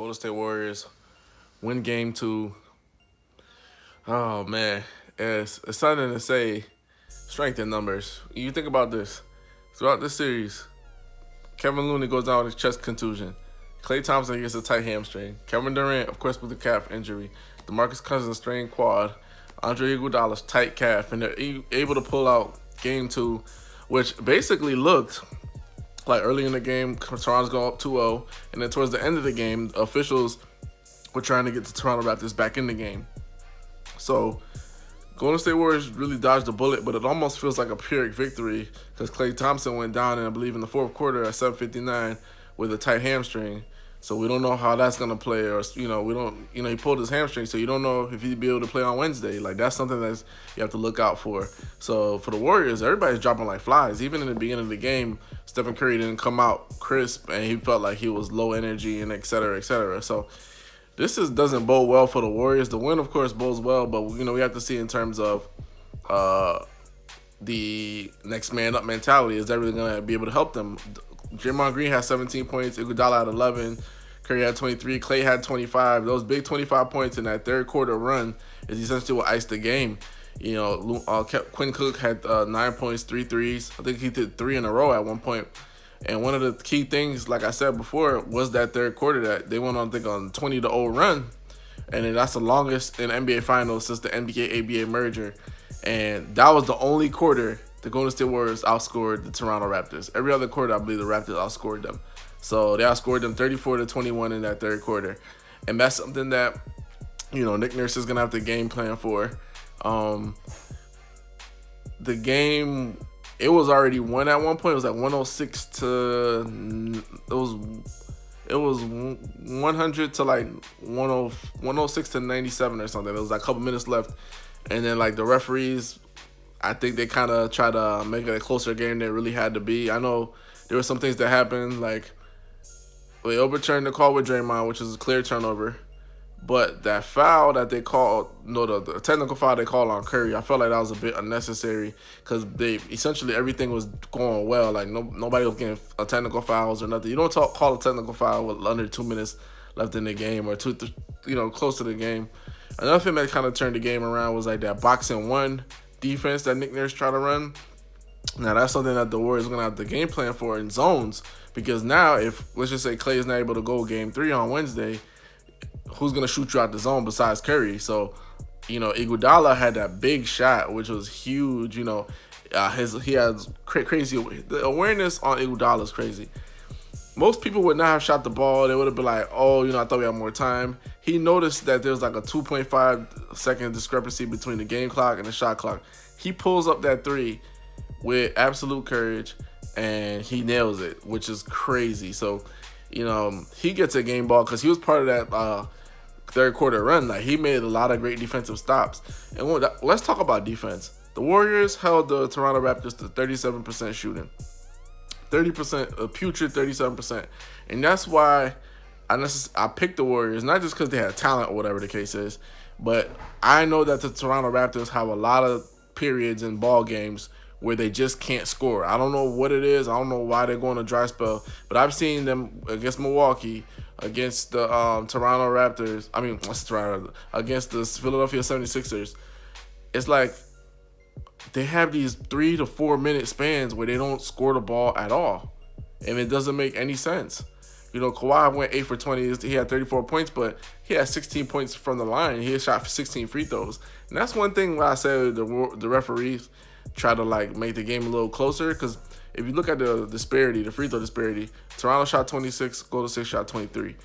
Golden State Warriors win game two. Oh man, it's something to say. Strength in numbers. You think about this. Throughout this series, Kevin Looney goes down with a chest contusion. Klay Thompson gets a tight hamstring. Kevin Durant, of course, with a calf injury. DeMarcus Cousins strained quad. Andre Iguodala's tight calf, and they're able to pull out game two, which basically looked like early in the game, Toronto's going up 2-0, and then towards the end of the game, officials were trying to get the Toronto Raptors back in the game. So Golden State Warriors really dodged a bullet, but it almost feels like a Pyrrhic victory because Klay Thompson went down, I believe, in the fourth quarter at 7:59 with a tight hamstring. So we don't know how that's gonna play, or we don't. He pulled his hamstring, so you don't know if he'd be able to play on Wednesday. Like that's something that you have to look out for. So for the Warriors, everybody's dropping like flies. Even in the beginning of the game, Stephen Curry didn't come out crisp, and he felt like he was low energy and et cetera, et cetera. So this doesn't bode well for the Warriors. The win, of course, bodes well, but we have to see in terms of the next man up mentality. Is that really gonna be able to help them? Draymond Green had 17 points. Iguodala had 11. Curry had 23. Klay had 25. Those big 25 points in that third quarter run is essentially what iced the game. Quinn Cook had 9 points, 3 threes. I think he did 3 in a row at one point. And one of the key things, like I said before, was that third quarter that they went on, I think, on 20-0 run. And then that's the longest in NBA Finals since the NBA-ABA merger. And that was the only quarter the Golden State Warriors outscored the Toronto Raptors. Every other quarter, I believe the Raptors outscored them. So they outscored them 34-21 in that third quarter. And that's something that, Nick Nurse is going to have to game plan for. The game, it was already won at one point. It was like 106 to, it was 100 to like 106 to 97 or something. There was like a couple minutes left. And then like the referees, I think they kind of tried to make it a closer game than it really had to be. I know there were some things that happened, like they overturned the call with Draymond, which is a clear turnover. But that foul that they called, the technical foul they called on Curry, I felt like that was a bit unnecessary because they essentially everything was going well. Like nobody was getting technical fouls or nothing. You don't call a technical foul with under 2 minutes left in the game or close to the game. Another thing that kind of turned the game around was like that boxing one defense that Nick Nurse tried to run. Now that's something that the Warriors are gonna have to game plan for in zones, because now if let's just say Klay is not able to go game 3 on Wednesday, who's gonna shoot you out the zone besides Curry? So, Iguodala had that big shot, which was huge. He has crazy. The awareness on Iguodala is crazy. Most people would not have shot the ball. They would have been like, oh, I thought we had more time. He noticed that there was like a 2.5 second discrepancy between the game clock and the shot clock. He pulls up that 3 with absolute courage, and he nails it, which is crazy. So, he gets a game ball because he was part of that third quarter run. Like, he made a lot of great defensive stops. And let's talk about defense. The Warriors held the Toronto Raptors to 37% shooting. 30%, a putrid 37%. And that's why I picked the Warriors, not just because they had talent or whatever the case is, but I know that the Toronto Raptors have a lot of periods in ball games where they just can't score. I don't know what it is. I don't know why they're going a dry spell, but I've seen them against Milwaukee, against the Toronto Raptors. Against the Philadelphia 76ers. It's like they have these 3 to 4 minute spans where they don't score the ball at all. And it doesn't make any sense. Kawhi went 8 for 20. He had 34 points, but he had 16 points from the line. He had shot 16 free throws. And that's one thing where I said the referees try to make the game a little closer, because if you look at the disparity, the free throw disparity, Toronto shot 26, Golden State shot 23.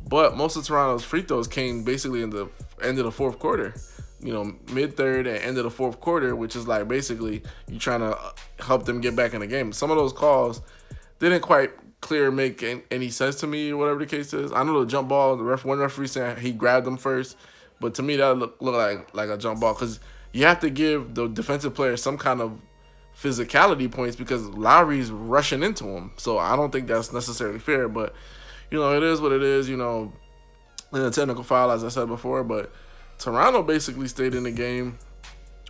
But most of Toronto's free throws came basically in the end of the fourth quarter. Mid-third and end of the fourth quarter, which is like basically you trying to help them get back in the game. Some of those calls didn't quite make any sense to me, or whatever the case is. I know the jump ball, one referee said he grabbed them first, but to me that looked like a jump ball, because you have to give the defensive player some kind of physicality points because Lowry's rushing into him. So I don't think that's necessarily fair, but it is what it is. In a technical foul, as I said before, but Toronto basically stayed in the game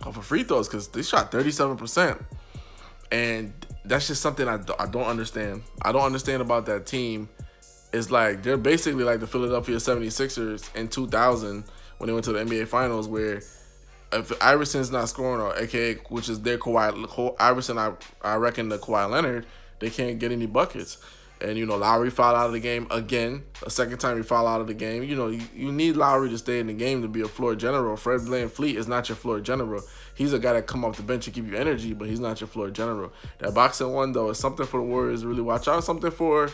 off of free throws because they shot 37%. And that's just something I don't understand. I don't understand about that team it's like they're basically like the Philadelphia 76ers in 2000 when they went to the NBA Finals, where if Iverson's not scoring, or AKA, which is their Iverson, I reckon the Kawhi Leonard, they can't get any buckets. And, Lowry fouled out of the game again. A second time he fouled out of the game. You need Lowry to stay in the game to be a floor general. Fred VanVleet is not your floor general. He's a guy that come off the bench to give you energy, but he's not your floor general. That boxing one, though, is something for the Warriors to really watch out. Something for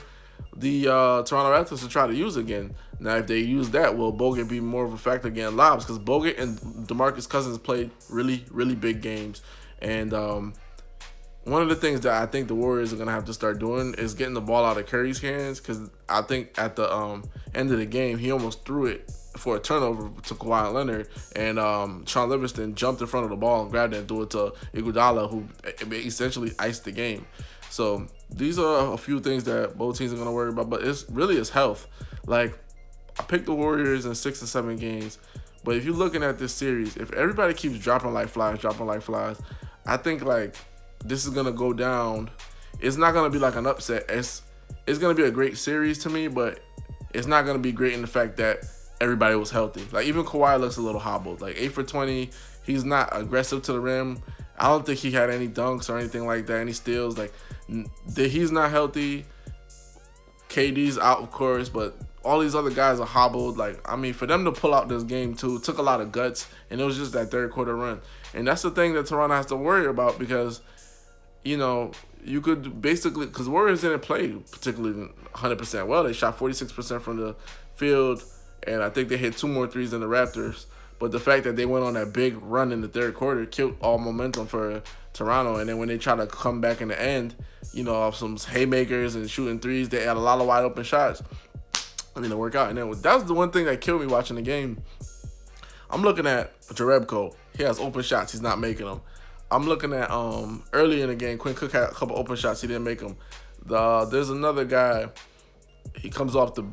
the Toronto Raptors to try to use again. Now, if they use that, will Bogut be more of a factor against lobs? Because Bogut and DeMarcus Cousins played really, really big games. And one of the things that I think the Warriors are going to have to start doing is getting the ball out of Curry's hands, because I think at the end of the game, he almost threw it for a turnover to Kawhi Leonard, and Sean Livingston jumped in front of the ball and grabbed it and threw it to Iguodala, who essentially iced the game. So these are a few things that both teams are going to worry about, but it's really his health. Like, I picked the Warriors in 6 or 7 games, but if you're looking at this series, if everybody keeps dropping like flies, I think like this is gonna go down. It's not gonna be like an upset. It's gonna be a great series to me, but it's not gonna be great in the fact that everybody was healthy. Like, even Kawhi looks a little hobbled. Like, 8 for 20. He's not aggressive to the rim. I don't think he had any dunks or anything like that, any steals. Like, he's not healthy. KD's out, of course, but all these other guys are hobbled. Like, I mean, for them to pull out this game too, took a lot of guts, and it was just that third quarter run. And that's the thing that Toronto has to worry about, because you could basically, because Warriors didn't play particularly 100% well. They shot 46% from the field, and I think they hit 2 more threes than the Raptors. But the fact that they went on that big run in the third quarter killed all momentum for Toronto. And then when they try to come back in the end, off some haymakers and shooting threes, they had a lot of wide open shots. I mean, to work out. And then that was the one thing that killed me watching the game. I'm looking at Jerebko. He has open shots. He's not making them. I'm looking at early in the game, Quinn Cook had a couple open shots. He didn't make them. There's another guy. He comes off the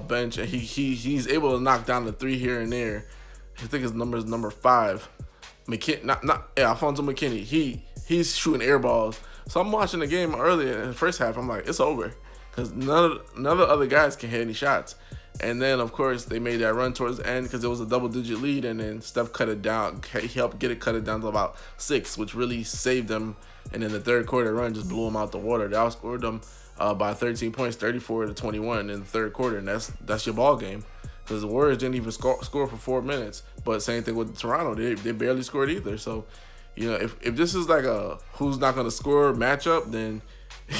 bench, and he's able to knock down the 3 here and there. I think his number is number 5. Alfonso McKinney. He's shooting air balls. So I'm watching the game earlier in the first half. I'm like, it's over, because none of the other guys can hit any shots. And then, of course, they made that run towards the end because it was a double-digit lead, and then Steph cut it down. He helped cut it down to about 6, which really saved them. And then the third quarter run just blew them out the water. They outscored them by 13 points, 34-21 in the third quarter, and that's your ball game, because the Warriors didn't even score for 4 minutes. But same thing with Toronto, they barely scored either. So, if this is like a who's not going to score matchup, then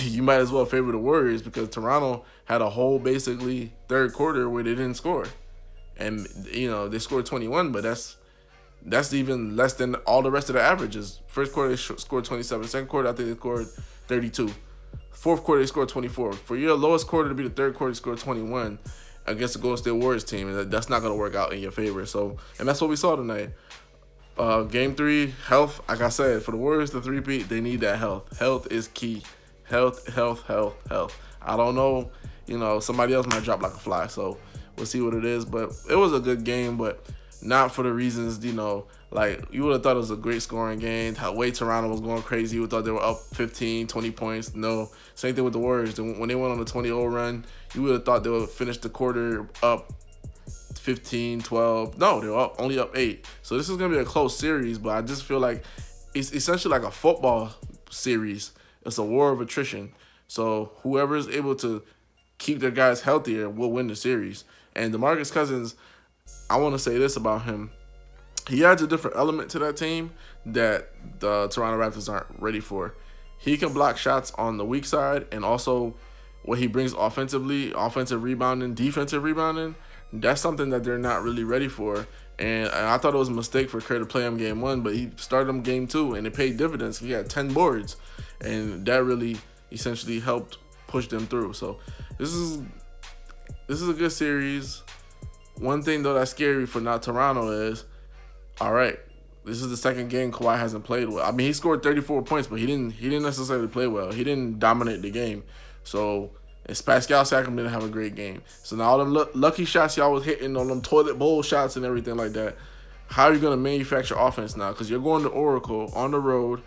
you might as well favor the Warriors, because Toronto had a whole basically third quarter where they didn't score. And, they scored 21, but that's even less than all the rest of the averages. First quarter, they scored 27. Second quarter, I think they scored 32. Fourth quarter, they scored 24. For your lowest quarter to be the third quarter, you scored 21 against the Golden State Warriors team. And that's not going to work out in your favor. So, and that's what we saw tonight. Game 3, health. Like I said, for the Warriors to three-peat, they need that health. Health is key. Health. I don't know. Somebody else might drop like a fly. So we'll see what it is. But it was a good game, but not for the reasons, like you would have thought it was a great scoring game. The way Toronto was going crazy, you would have thought they were up 15, 20 points. No. Same thing with the Warriors. When they went on a 20-0 run, you would have thought they would finish the quarter up 15, 12. No, they were only up 8. So this is going to be a close series, but I just feel like it's essentially like a football series. It's a war of attrition. So whoever is able to keep their guys healthier will win the series. And DeMarcus Cousins, I want to say this about him. He adds a different element to that team that the Toronto Raptors aren't ready for. He can block shots on the weak side, and also what he brings offensively, offensive rebounding, defensive rebounding, that's something that they're not really ready for. And I thought it was a mistake for Kerr to play him game 1, but he started him game 2, and it paid dividends. He had 10 boards, and that really essentially helped push them through. So this is a good series. One thing, though, that's scary for not Toronto is, all right, this is the second game Kawhi hasn't played well. I mean, he scored 34 points, but he didn't necessarily play well. He didn't dominate the game. So Pascal Siakam didn't have a great game. So now all them lucky shots y'all was hitting, on them toilet bowl shots and everything like that, how are you going to manufacture offense now? Because you're going to Oracle on the road,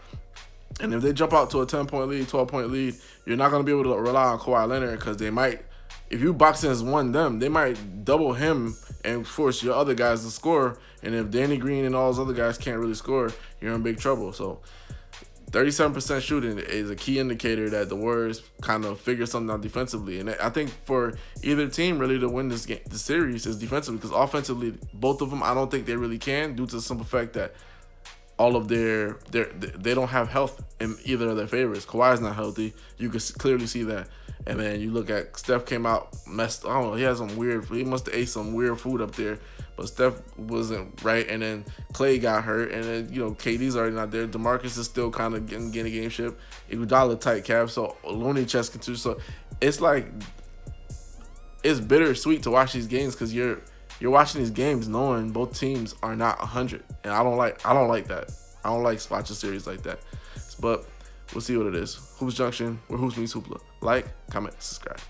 and if they jump out to a 10-point lead, 12-point lead, you're not going to be able to rely on Kawhi Leonard, because they might if you boxing as one them, they might double him and force your other guys to score. And if Danny Green and all those other guys can't really score, you're in big trouble. So 37% shooting is a key indicator that the Warriors kind of figure something out defensively. And I think for either team really to win this game, the series is defensively, because offensively, both of them, I don't think they really can, due to the simple fact that all of they don't have health in either of their favorites. Kawhi's not healthy. You can clearly see that. And then you look at Steph came out messed. I don't know. He had some weird. He must have ate some weird food up there. But Steph wasn't right. And then Klay got hurt. And then KD's already not there. DeMarcus is still kind of getting a game shape. Iguodala tight cap. So Looney chest can too. So it's like it's bittersweet to watch these games, because you're watching these games knowing both teams are not 100, and I don't like that. I don't like watching series like that. But we'll see what it is. Hoops Junction, where hoops meets hoopla. Like, comment, subscribe.